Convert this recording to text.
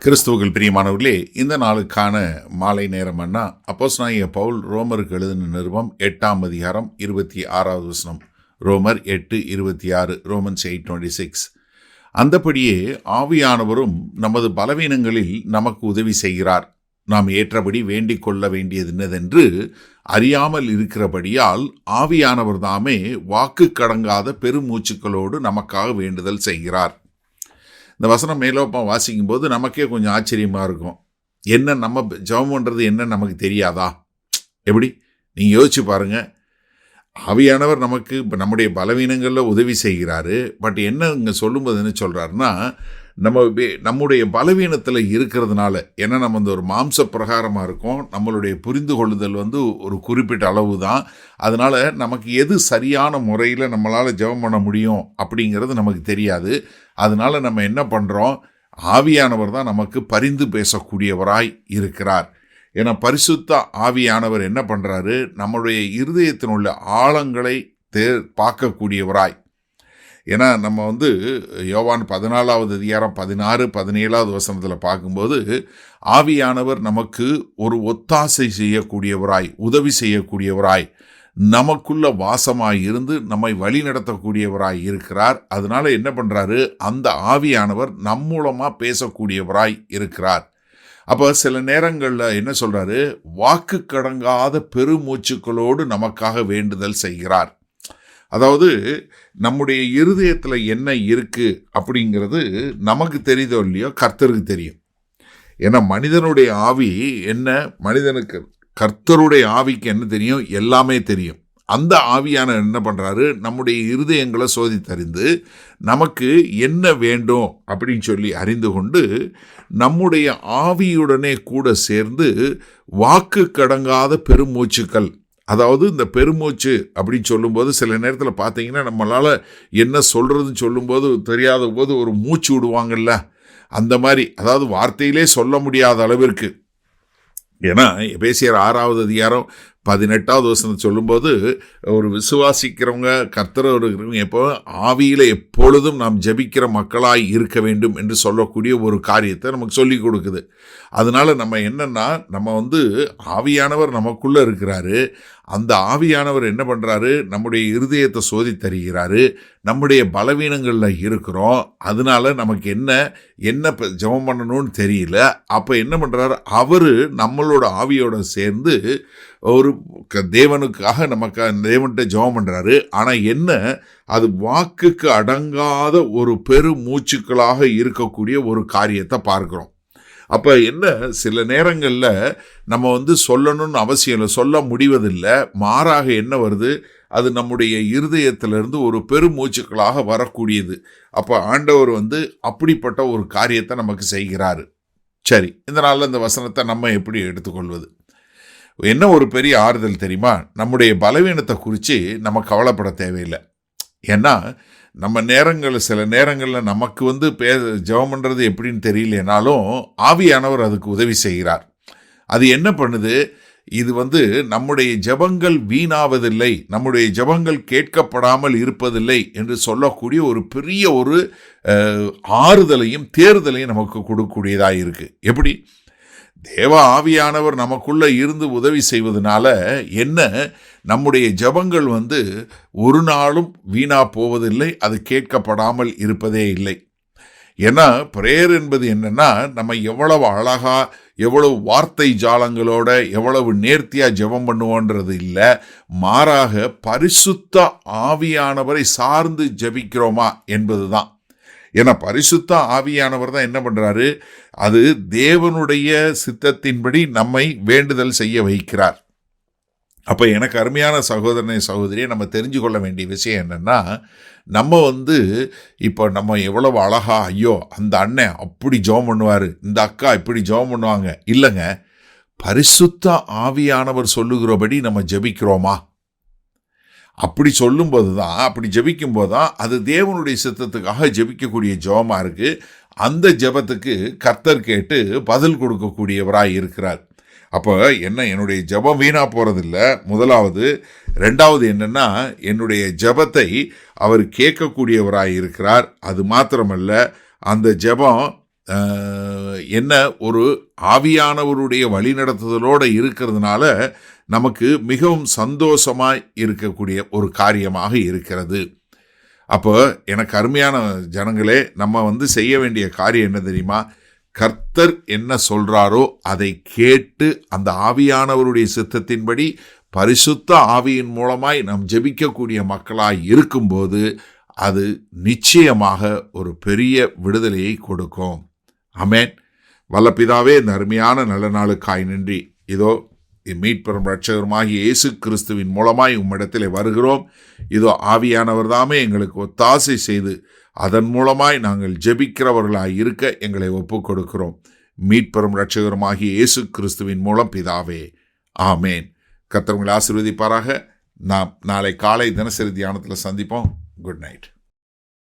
கிறிஸ்துவுக்குள் பிரியமானவர்களே, இந்த நாளுக்கான மாலை நேரம்னா அப்போஸ்தலனாகிய பவுல் ரோமருக்கு எழுதின நிருபம் 8ஆம் அதிகாரம் 26வது வசனம். ரோமர் 8:26, ரோமன்ஸ் 8:26. அந்தபடியே ஆவியானவரும் நமது பலவீனங்களில் நமக்கு உதவி செய்கிறார். நாம் ஏற்றபடி வேண்டிக் கொள்ள வேண்டியது என்னதென்று அறியாமல் இருக்கிறபடியால் ஆவியானவர் தாமே வாக்கு கடங்காத பெருமூச்சுக்களோடு நமக்காக வேண்டுதல் செய்கிறார். இந்த வசனம் மேலோப்பம் வாசிக்கும் போது நமக்கே கொஞ்சம் ஆச்சரியமாக இருக்கும். என்ன நம்ம ஜெபம் பண்ணுறது என்ன நமக்கு தெரியாதா? எப்படி? நீங்கள் யோசிச்சு பாருங்கள். ஆவியானவர் நமக்கு நம்முடைய பலவீனங்களில் உதவி செய்கிறாரு. பட் என்ன இங்கே சொல்லும்போது என்ன சொல்கிறாருன்னா, நம்முடைய பலவீனத்தில் இருக்கிறதுனால, ஏன்னா நம்ம ஒரு மாம்ச பிரகாரமாக இருக்கோம், நம்மளுடைய புரிந்து கொள்ளுதல் ஒரு குறிப்பிட்ட அளவு தான். அதனால் நமக்கு எது சரியான முறையில் நம்மளால் ஜெபம் பண்ண முடியும் அப்படிங்கிறது நமக்கு தெரியாது. அதனால் நம்ம என்ன பண்ணுறோம்? ஆவியானவர் தான் நமக்கு பரிந்து பேசக்கூடியவராய் இருக்கிறார். ஏன்னா பரிசுத்த ஆவியானவர் என்ன பண்ணுறாரு? நம்முடைய இருதயத்தினுள்ள ஆழங்களை பார்க்கக்கூடியவராய். ஏன்னா நம்ம யோவான் 14வது அதிகாரம் 16, 17வது வசனத்தில் பார்க்கும்போது ஆவியானவர் நமக்கு ஒரு ஒத்தாசை செய்யக்கூடியவராய், உதவி செய்யக்கூடியவராய், நமக்குள்ள வாசமாய் இருந்து நம்மை வழி நடத்தக்கூடியவராய் இருக்கிறார். அதனால என்ன பண்ணுறாரு? அந்த ஆவியானவர் நம் மூலமாக பேசக்கூடியவராய் இருக்கிறார். அப்போ சில நேரங்களில் என்ன சொல்கிறாரு? வாக்கு கடங்காத பெருமூச்சுக்களோடு நமக்காக வேண்டுதல் செய்கிறார். அதாவது நம்முடைய இருதயத்தில் என்ன இருக்குது அப்படிங்கிறது நமக்கு தெரியுதோ இல்லையோ, கர்த்தருக்கு தெரியும். ஏன்னா மனிதனுடைய ஆவி என்ன, மனிதனுக்கு கர்த்தருடைய ஆவிக்கு என்ன தெரியும்? எல்லாமே தெரியும். அந்த ஆவியான என்ன பண்ணுறாரு? நம்முடைய இருதயங்களை சோதித்தறிந்து நமக்கு என்ன வேண்டும் அப்படின்னு சொல்லி அறிந்து கொண்டு நம்முடைய ஆவியுடனே கூட சேர்ந்து வாக்கு கடங்காத பெருமூச்சுக்கள், அதாவது இந்த பெருமூச்சு அப்படின்னு சொல்லும்போது சில நேரத்தில் பார்த்தீங்கன்னா நம்மளால் என்ன சொல்கிறதுன்னு சொல்லும்போது தெரியாத போது ஒரு மூச்சு விடுவாங்கல்ல, அந்த மாதிரி, அதாவது வார்த்தையிலே சொல்ல முடியாத அளவிற்கு. ஏன்னா எபேசியர் 6வது அதிகாரம் 18வது வசனத்தை சொல்லும்போது ஒரு விசுவாசிக்கிறவங்க, கர்த்தர் இருக்கிறவங்க எப்போ ஆவியில் எப்பொழுதும் நாம் ஜெபிக்கிற மக்களாய் இருக்க வேண்டும் என்று சொல்லக்கூடிய ஒரு காரியத்தை நமக்கு சொல்லி கொடுக்குது. அதனால நம்ம என்னன்னா, நம்ம ஆவியானவர் நமக்குள்ளே இருக்கிறாரு. அந்த ஆவியானவர் என்ன பண்ணுறாரு? நம்முடைய இருதயத்தை சோதி தருகிறாரு. நம்முடைய பலவீனங்களில் இருக்கிறோம். அதனால நமக்கு என்ன ஜெபம் பண்ணணும்னு தெரியல. அப்போ என்ன பண்ணுறாரு? அவர் நம்மளோட ஆவியோட சேர்ந்து ஒரு தேவனுக்காக தேவன்கிட்ட ஜெபம் பண்ணுறாரு. ஆனால் அது வாக்குக்கு அடங்காத ஒரு பெருமூச்சுக்களாக இருக்கக்கூடிய ஒரு காரியத்தை பார்க்குறோம். அப்போ சில நேரங்களில் நம்ம சொல்லணும்னு அவசியம் இல்லை, சொல்ல முடிவதில்லை. மாறாக என்ன வருது? அது நம்முடைய இருதயத்திலிருந்து ஒரு பெருமூச்சுக்களாக வரக்கூடியது. அப்போ ஆண்டவர் அப்படிப்பட்ட ஒரு காரியத்தை நமக்கு செய்கிறாரு. சரி, இந்த நாளில் இந்த வசனத்தை நம்ம எப்படி எடுத்துக்கொள்வது? என்ன ஒரு பெரிய ஆறுதல் தெரியுமா? நம்முடைய பலவீனத்தை குறித்து நம்ம கவலைப்பட தேவையில்லை. ஏன்னா நம்ம சில நேரங்களில் நமக்கு ஜெபம் பண்ணுறது எப்படின்னு தெரியலனாலும் ஆவியானவர் அதுக்கு உதவி செய்கிறார். அது என்ன பண்ணுது? இது நம்முடைய ஜெபங்கள் வீணாவதில்லை, நம்முடைய ஜெபங்கள் கேட்கப்படாமல் இருப்பதில்லை என்று சொல்லக்கூடிய ஒரு பெரிய ஒரு ஆறுதலையும் தேர்தலையும் நமக்கு கொடுக்கக்கூடியதாக இருக்குது. எப்படி? தேவ ஆவியானவர் நமக்குள்ள இருந்து உதவி செய்வதனால நம்முடைய ஜெபங்கள் ஒரு நாளும் வீணா போவதில்லை, அது கேட்கப்படாமல் இருப்பதே இல்லை. ஏன்னா பிரேயர் என்பது என்னன்னா, நம்ம எவ்வளவு அழகா, எவ்வளவு வார்த்தை ஜாலங்களோட, எவ்வளவு நேர்த்தியா ஜெபம் பண்ணுவோன்றது இல்லை. மாறாக பரிசுத்த ஆவியானவரை சார்ந்து ஜெபிக்கிறோமா என்பதுதான். ஏன்னா பரிசுத்த ஆவியானவர் தான் என்ன பண்ணுறாரு? அது தேவனுடைய சித்தத்தின்படி நம்மை வேண்டுதல் செய்ய வைக்கிறார். அப்போ எனக்கு அருமையான சகோதரனை சகோதரியை நம்ம தெரிஞ்சு கொள்ள வேண்டிய விஷயம் என்னென்னா, நம்ம இப்போ நம்ம எவ்வளவு அழகா, ஐயோ அந்த அண்ணன் அப்படி ஜெபம் பண்ணுவார், இந்த அக்கா இப்படி ஜெபம் பண்ணுவாங்க, இல்லைங்க. பரிசுத்த ஆவியானவர் சொல்லுகிறபடி நம்ம ஜெபிக்கிறோமா? அப்படி சொல்லும்போது தான், அப்படி ஜெபிக்கும்போது தான் அது தேவனுடைய சித்தத்துக்காக ஜெபிக்கக்கூடிய ஜெபமாக இருக்குது. அந்த ஜெபத்துக்கு கர்த்தர் கேட்டு பதில் கொடுக்கக்கூடியவராய் இருக்கிறார். அப்போ என்னுடைய ஜெபம் வீணாக போகிறதில்ல, முதலாவது. ரெண்டாவது என்னென்னா, என்னுடைய ஜெபத்தை அவர் கேட்கக்கூடியவராய் இருக்கிறார். அது மாத்திரமல்ல, அந்த ஜெபம் என்ன ஒரு ஆவியானவருடைய வழிநடத்துதலோடு இருக்கிறதுனால நமக்கு மிகவும் சந்தோஷமாய் இருக்கக்கூடிய ஒரு காரியமாக இருக்கிறது. அப்போ எனக்கு அருமையான ஜனங்களே, நம்ம செய்ய வேண்டிய காரியம் என்ன தெரியுமா? கர்த்தர் என்ன சொல்றாரோ அதை கேட்டு அந்த ஆவியானவருடைய சித்தத்தின்படி பரிசுத்த ஆவியின் மூலமாய் நாம் ஜெபிக்கக்கூடிய மக்களாய் இருக்கும்போது அது நிச்சயமாக ஒரு பெரிய விடுதலையை கொடுக்கும். ஆமென். வல்ல பிதாவே, இந்த அருமையான நல்ல நாளுக்காய் நன்றி. இதோ மீட்பெரும் இரட்சகருமாகிய இயேசு கிறிஸ்துவின் மூலமாய் உம்மிடத்திலே வருகிறோம். இதோ ஆவியானவர் தாமே எங்களுக்கு ஒத்தாசை செய்து அதன் மூலமாய் நாங்கள் ஜெபிக்கிறவர்களாய் இருக்க எங்களை ஒப்புக் கொடுக்கிறோம். மீட்பெரும் இரட்சகருமாகிய இயேசு கிறிஸ்துவின் மூலம் பிதாவே, ஆமேன். கர்த்தர் உங்களை ஆசீர்வதிப்பாராக. நாம் நாளை காலை தினசரி தியானத்தில் சந்திப்போம். Good night.